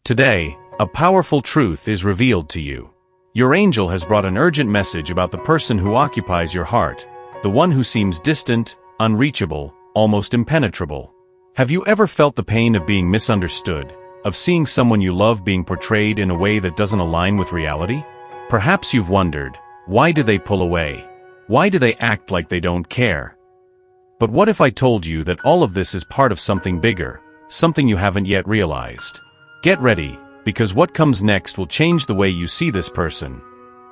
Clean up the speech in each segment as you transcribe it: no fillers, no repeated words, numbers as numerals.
Today, a powerful truth is revealed to you. Your angel has brought an urgent message about the person who occupies your heart, the one who seems distant, unreachable, almost impenetrable. Have you ever felt the pain of being misunderstood, of seeing someone you love being portrayed in a way that doesn't align with reality? Perhaps you've wondered, why do they pull away? Why do they act like they don't care? But what if I told you that all of this is part of something bigger, something you haven't yet realized? Get ready, because what comes next will change the way you see this person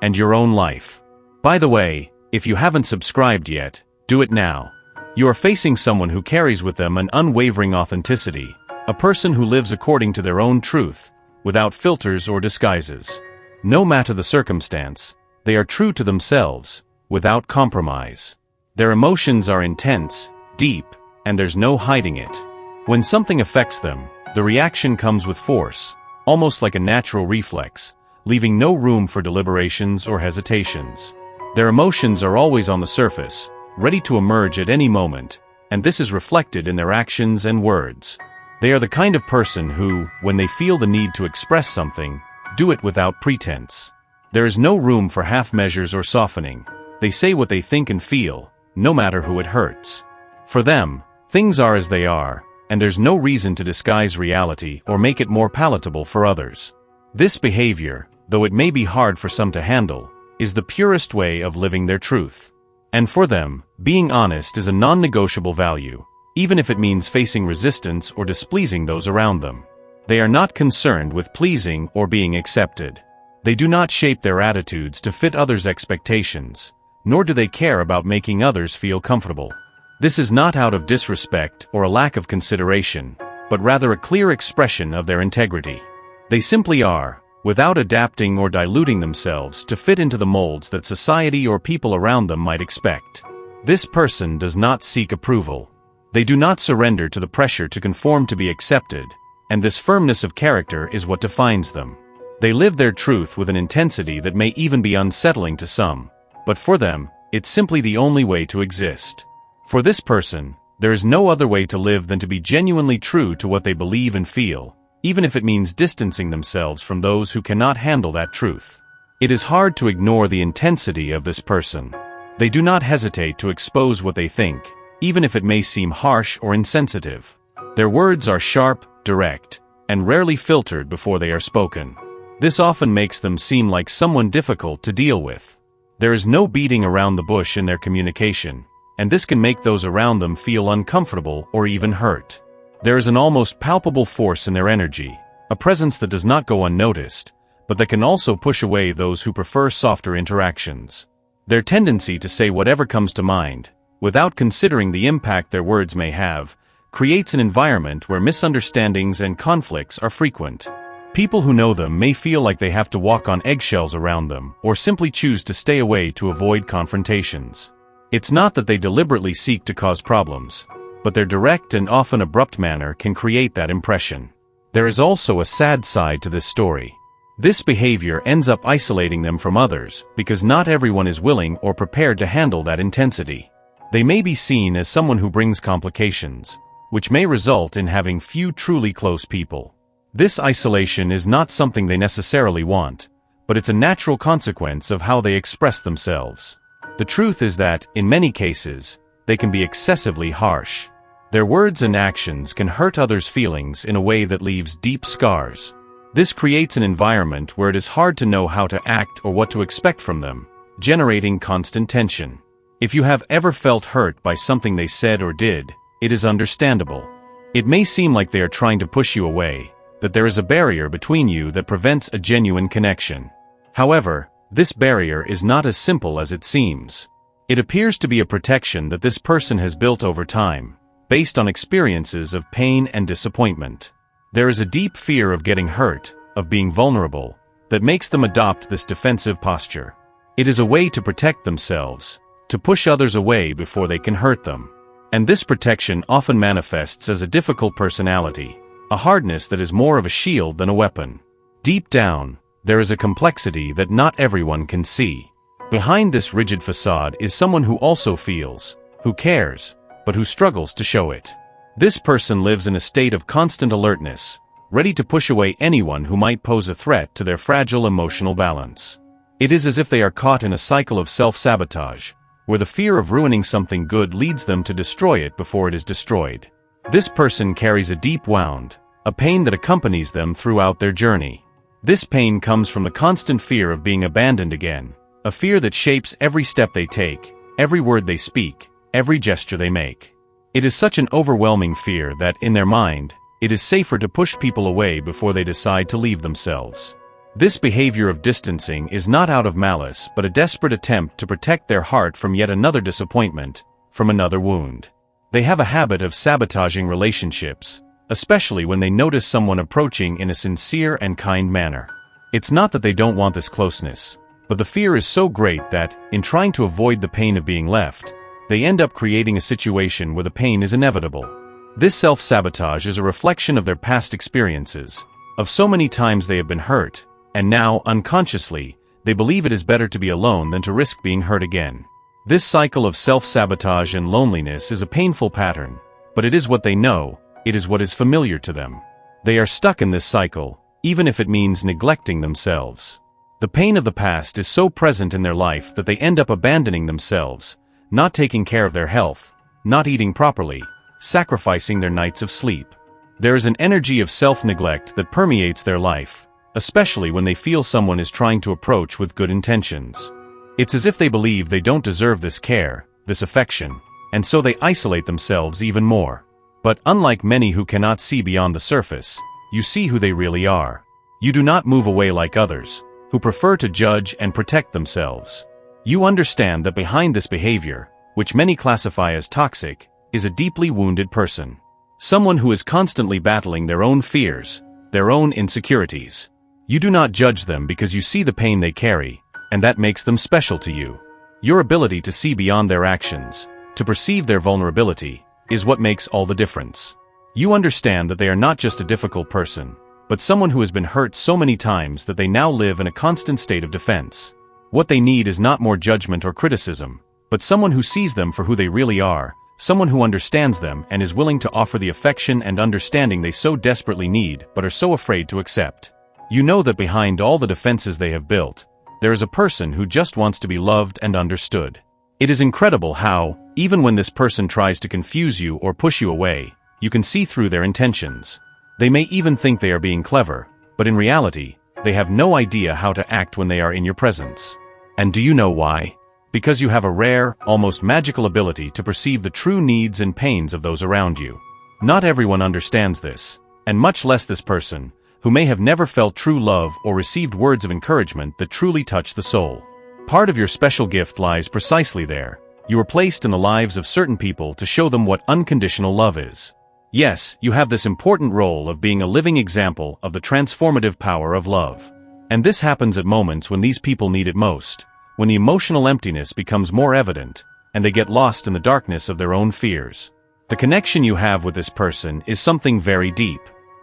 and your own life. By the way, if you haven't subscribed yet, do it now. You are facing someone who carries with them an unwavering authenticity, a person who lives according to their own truth, without filters or disguises. No matter the circumstance, they are true to themselves, without compromise. Their emotions are intense, deep, and there's no hiding it. When something affects them, the reaction comes with force, almost like a natural reflex, leaving no room for deliberations or hesitations. Their emotions are always on the surface, ready to emerge at any moment, and this is reflected in their actions and words. They are the kind of person who, when they feel the need to express something, do it without pretense. There is no room for half measures or softening. They say what they think and feel, no matter who it hurts. For them, things are as they are, and there's no reason to disguise reality or make it more palatable for others. This behavior, though it may be hard for some to handle, is the purest way of living their truth. And for them, being honest is a non-negotiable value, even if it means facing resistance or displeasing those around them. They are not concerned with pleasing or being accepted. They do not shape their attitudes to fit others' expectations, nor do they care about making others feel comfortable. This is not out of disrespect or a lack of consideration, but rather a clear expression of their integrity. They simply are, without adapting or diluting themselves to fit into the molds that society or people around them might expect. This person does not seek approval. They do not surrender to the pressure to conform to be accepted, and this firmness of character is what defines them. They live their truth with an intensity that may even be unsettling to some, but for them, it's simply the only way to exist. For this person, there is no other way to live than to be genuinely true to what they believe and feel, even if it means distancing themselves from those who cannot handle that truth. It is hard to ignore the intensity of this person. They do not hesitate to expose what they think, even if it may seem harsh or insensitive. Their words are sharp, direct, and rarely filtered before they are spoken. This often makes them seem like someone difficult to deal with. There is no beating around the bush in their communication, and this can make those around them feel uncomfortable or even hurt. There is an almost palpable force in their energy, a presence that does not go unnoticed, but that can also push away those who prefer softer interactions. Their tendency to say whatever comes to mind, without considering the impact their words may have, creates an environment where misunderstandings and conflicts are frequent. People who know them may feel like they have to walk on eggshells around them, or simply choose to stay away to avoid confrontations. It's not that they deliberately seek to cause problems, but their direct and often abrupt manner can create that impression. There is also a sad side to this story. This behavior ends up isolating them from others, because not everyone is willing or prepared to handle that intensity. They may be seen as someone who brings complications, which may result in having few truly close people. This isolation is not something they necessarily want, but it's a natural consequence of how they express themselves. The truth is that, in many cases, they can be excessively harsh. Their words and actions can hurt others' feelings in a way that leaves deep scars. This creates an environment where it is hard to know how to act or what to expect from them, generating constant tension. If you have ever felt hurt by something they said or did, it is understandable. It may seem like they are trying to push you away, that there is a barrier between you that prevents a genuine connection. However, this barrier is not as simple as it seems. It appears to be a protection that this person has built over time, based on experiences of pain and disappointment. There is a deep fear of getting hurt, of being vulnerable, that makes them adopt this defensive posture. It is a way to protect themselves, to push others away before they can hurt them. And this protection often manifests as a difficult personality, a hardness that is more of a shield than a weapon. Deep down, there is a complexity that not everyone can see. Behind this rigid facade is someone who also feels, who cares, but who struggles to show it. This person lives in a state of constant alertness, ready to push away anyone who might pose a threat to their fragile emotional balance. It is as if they are caught in a cycle of self-sabotage, where the fear of ruining something good leads them to destroy it before it is destroyed. This person carries a deep wound, a pain that accompanies them throughout their journey. This pain comes from the constant fear of being abandoned again, a fear that shapes every step they take, every word they speak, every gesture they make. It is such an overwhelming fear that, in their mind, it is safer to push people away before they decide to leave themselves. This behavior of distancing is not out of malice but a desperate attempt to protect their heart from yet another disappointment, from another wound. They have a habit of sabotaging relationships, especially when they notice someone approaching in a sincere and kind manner. It's not that they don't want this closeness, but the fear is so great that, in trying to avoid the pain of being left, they end up creating a situation where the pain is inevitable. This self-sabotage is a reflection of their past experiences, of so many times they have been hurt, and now, unconsciously, they believe it is better to be alone than to risk being hurt again. This cycle of self-sabotage and loneliness is a painful pattern, but it is what they know, it is what is familiar to them. They are stuck in this cycle, even if it means neglecting themselves. The pain of the past is so present in their life that they end up abandoning themselves, not taking care of their health, not eating properly, sacrificing their nights of sleep. There is an energy of self-neglect that permeates their life, especially when they feel someone is trying to approach with good intentions. It's as if they believe they don't deserve this care, this affection, and so they isolate themselves even more. But unlike many who cannot see beyond the surface, you see who they really are. You do not move away like others, who prefer to judge and protect themselves. You understand that behind this behavior, which many classify as toxic, is a deeply wounded person. Someone who is constantly battling their own fears, their own insecurities. You do not judge them because you see the pain they carry, and that makes them special to you. Your ability to see beyond their actions, to perceive their vulnerability, is what makes all the difference. You understand that they are not just a difficult person, but someone who has been hurt so many times that they now live in a constant state of defense. What they need is not more judgment or criticism, but someone who sees them for who they really are, someone who understands them and is willing to offer the affection and understanding they so desperately need but are so afraid to accept. You know that behind all the defenses they have built, there is a person who just wants to be loved and understood. It is incredible how, even when this person tries to confuse you or push you away, you can see through their intentions. They may even think they are being clever, but in reality, they have no idea how to act when they are in your presence. And do you know why? Because you have a rare, almost magical ability to perceive the true needs and pains of those around you. Not everyone understands this, and much less this person, who may have never felt true love or received words of encouragement that truly touch the soul. Part of your special gift lies precisely there. You are placed in the lives of certain people to show them what unconditional love is. Yes, you have this important role of being a living example of the transformative power of love. And this happens at moments when these people need it most, when the emotional emptiness becomes more evident, and they get lost in the darkness of their own fears. The connection you have with this person is something very deep.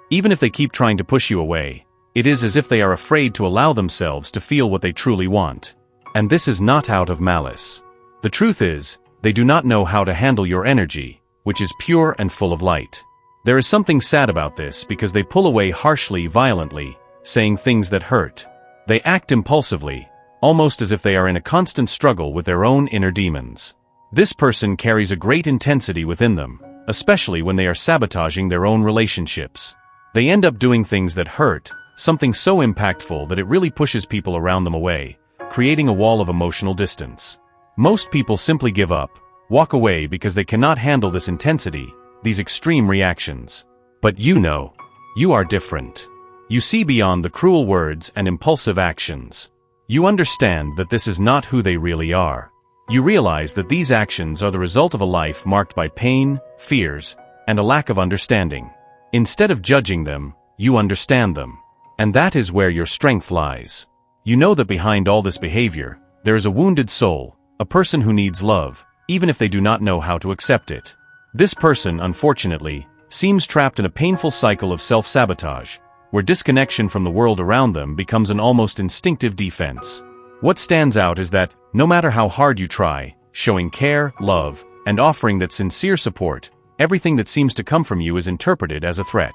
Even if they keep trying to push you away, it is as if they are afraid to allow themselves to feel what they truly want. And this is not out of malice. The truth is, they do not know how to handle your energy, which is pure and full of light. There is something sad about this because they pull away harshly, violently, saying things that hurt. They act impulsively, almost as if they are in a constant struggle with their own inner demons. This person carries a great intensity within them, especially when they are sabotaging their own relationships. They end up doing things that hurt, something so impactful that it really pushes people around them away, creating a wall of emotional distance. Most people simply give up, walk away because they cannot handle this intensity, these extreme reactions. But you know, you are different. You see beyond the cruel words and impulsive actions. You understand that this is not who they really are. You realize that these actions are the result of a life marked by pain, fears, and a lack of understanding. Instead of judging them, you understand them. And that is where your strength lies. You know that behind all this behavior, there is a wounded soul, a person who needs love, even if they do not know how to accept it. This person, unfortunately, seems trapped in a painful cycle of self-sabotage, where disconnection from the world around them becomes an almost instinctive defense. What stands out is that, no matter how hard you try, showing care, love, and offering that sincere support, everything that seems to come from you is interpreted as a threat.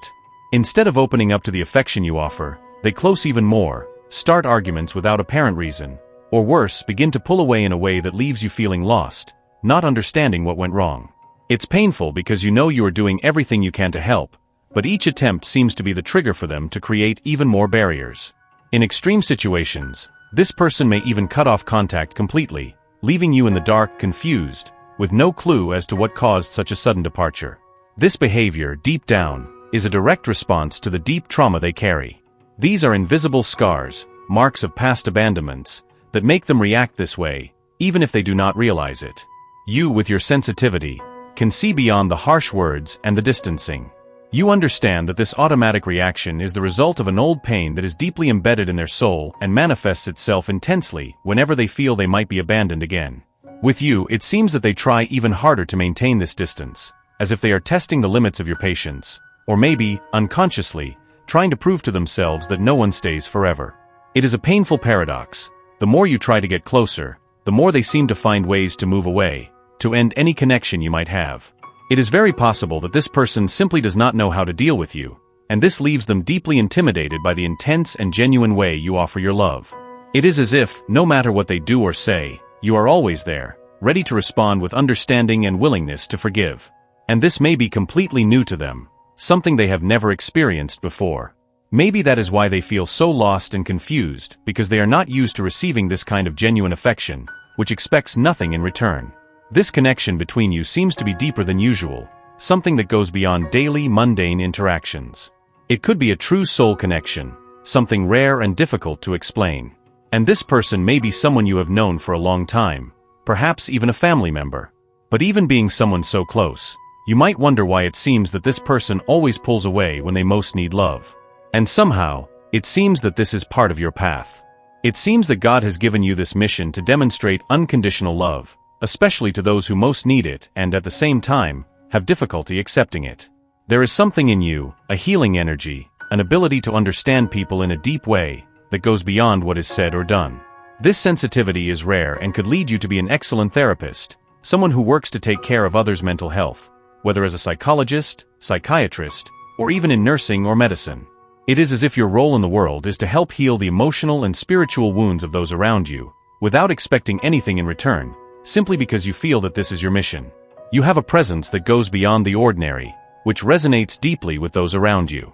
Instead of opening up to the affection you offer, they close even more, start arguments without apparent reason, or worse, begin to pull away in a way that leaves you feeling lost, not understanding what went wrong. It's painful because you know you are doing everything you can to help, but each attempt seems to be the trigger for them to create even more barriers. In extreme situations, this person may even cut off contact completely, leaving you in the dark, confused, with no clue as to what caused such a sudden departure. This behavior, deep down, is a direct response to the deep trauma they carry. These are invisible scars, marks of past abandonments, that make them react this way, even if they do not realize it. You, with your sensitivity, can see beyond the harsh words and the distancing. You understand that this automatic reaction is the result of an old pain that is deeply embedded in their soul and manifests itself intensely whenever they feel they might be abandoned again. With you, it seems that they try even harder to maintain this distance, as if they are testing the limits of your patience, or maybe, unconsciously, trying to prove to themselves that no one stays forever. It is a painful paradox. The more you try to get closer, the more they seem to find ways to move away, to end any connection you might have. It is very possible that this person simply does not know how to deal with you, and this leaves them deeply intimidated by the intense and genuine way you offer your love. It is as if, no matter what they do or say, you are always there, ready to respond with understanding and willingness to forgive. And this may be completely new to them, something they have never experienced before. Maybe that is why they feel so lost and confused, because they are not used to receiving this kind of genuine affection, which expects nothing in return. This connection between you seems to be deeper than usual, something that goes beyond daily, mundane interactions. It could be a true soul connection, something rare and difficult to explain. And this person may be someone you have known for a long time, perhaps even a family member. But even being someone so close, you might wonder why it seems that this person always pulls away when they most need love. And somehow, it seems that this is part of your path. It seems that God has given you this mission to demonstrate unconditional love, especially to those who most need it and at the same time, have difficulty accepting it. There is something in you, a healing energy, an ability to understand people in a deep way, that goes beyond what is said or done. This sensitivity is rare and could lead you to be an excellent therapist, someone who works to take care of others' mental health, whether as a psychologist, psychiatrist, or even in nursing or medicine. It is as if your role in the world is to help heal the emotional and spiritual wounds of those around you, without expecting anything in return, simply because you feel that this is your mission. You have a presence that goes beyond the ordinary, which resonates deeply with those around you.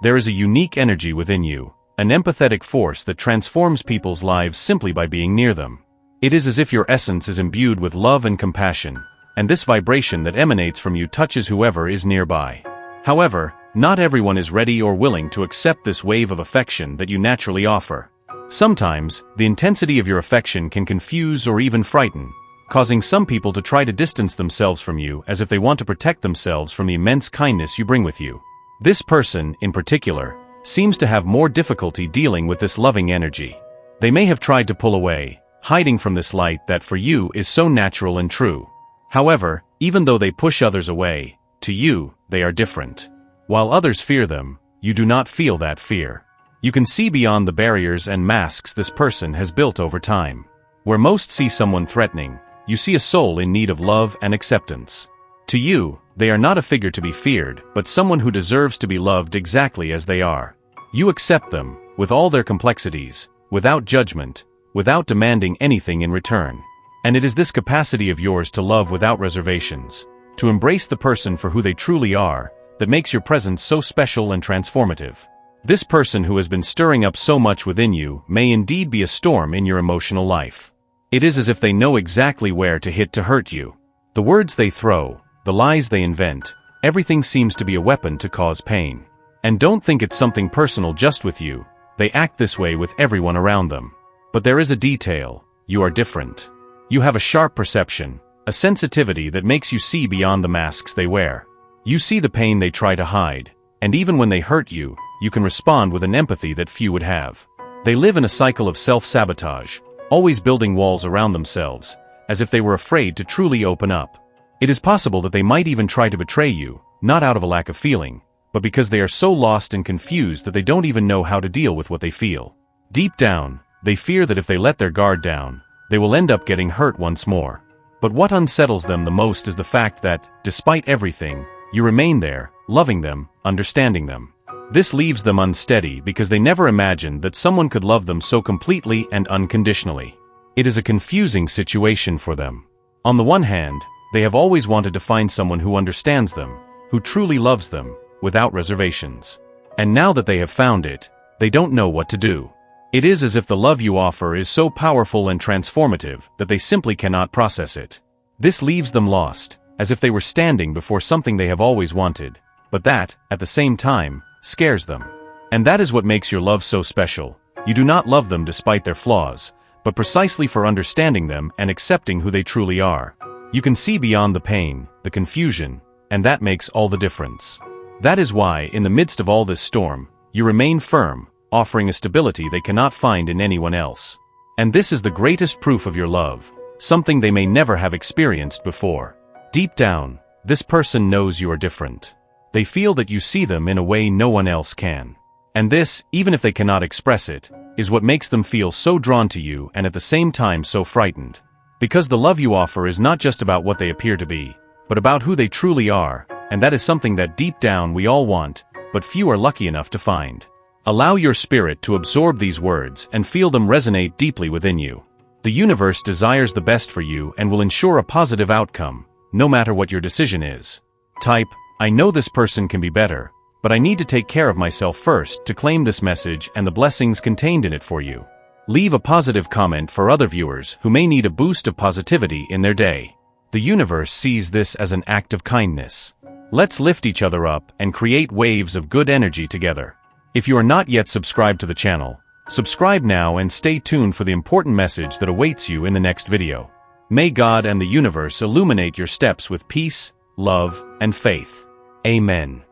There is a unique energy within you, an empathetic force that transforms people's lives simply by being near them. It is as if your essence is imbued with love and compassion, and this vibration that emanates from you touches whoever is nearby. However, not everyone is ready or willing to accept this wave of affection that you naturally offer. Sometimes, the intensity of your affection can confuse or even frighten, causing some people to try to distance themselves from you as if they want to protect themselves from the immense kindness you bring with you. This person, in particular, seems to have more difficulty dealing with this loving energy. They may have tried to pull away, hiding from this light that for you is so natural and true. However, even though they push others away, to you, they are different. While others fear them, you do not feel that fear. You can see beyond the barriers and masks this person has built over time. Where most see someone threatening, you see a soul in need of love and acceptance. To you, they are not a figure to be feared, but someone who deserves to be loved exactly as they are. You accept them, with all their complexities, without judgment, without demanding anything in return. And it is this capacity of yours to love without reservations, to embrace the person for who they truly are, that makes your presence so special and transformative. This person who has been stirring up so much within you may indeed be a storm in your emotional life. It is as if they know exactly where to hit to hurt you. The words they throw, the lies they invent, everything seems to be a weapon to cause pain. And don't think it's something personal just with you, they act this way with everyone around them. But there is a detail: you are different. You have a sharp perception, a sensitivity that makes you see beyond the masks they wear. You see the pain they try to hide, and even when they hurt you, you can respond with an empathy that few would have. They live in a cycle of self-sabotage, always building walls around themselves, as if they were afraid to truly open up. It is possible that they might even try to betray you, not out of a lack of feeling, but because they are so lost and confused that they don't even know how to deal with what they feel. Deep down, they fear that if they let their guard down, they will end up getting hurt once more. But what unsettles them the most is the fact that, despite everything, you remain there, loving them, understanding them. This leaves them unsteady because they never imagined that someone could love them so completely and unconditionally. It is a confusing situation for them. On the one hand, they have always wanted to find someone who understands them, who truly loves them, without reservations. And now that they have found it, they don't know what to do. It is as if the love you offer is so powerful and transformative that they simply cannot process it. This leaves them lost, as if they were standing before something they have always wanted, but that, at the same time, scares them. And that is what makes your love so special. You do not love them despite their flaws, but precisely for understanding them and accepting who they truly are. You can see beyond the pain, the confusion, and that makes all the difference. That is why, in the midst of all this storm, you remain firm, offering a stability they cannot find in anyone else. And this is the greatest proof of your love, something they may never have experienced before. Deep down, this person knows you are different. They feel that you see them in a way no one else can. And this, even if they cannot express it, is what makes them feel so drawn to you and at the same time so frightened. Because the love you offer is not just about what they appear to be, but about who they truly are, and that is something that deep down we all want, but few are lucky enough to find. Allow your spirit to absorb these words and feel them resonate deeply within you. The universe desires the best for you and will ensure a positive outcome, no matter what your decision is. Type, "I know this person can be better, but I need to take care of myself first" to claim this message and the blessings contained in it for you. Leave a positive comment for other viewers who may need a boost of positivity in their day. The universe sees this as an act of kindness. Let's lift each other up and create waves of good energy together. If you are not yet subscribed to the channel, subscribe now and stay tuned for the important message that awaits you in the next video. May God and the universe illuminate your steps with peace, love, and faith. Amen.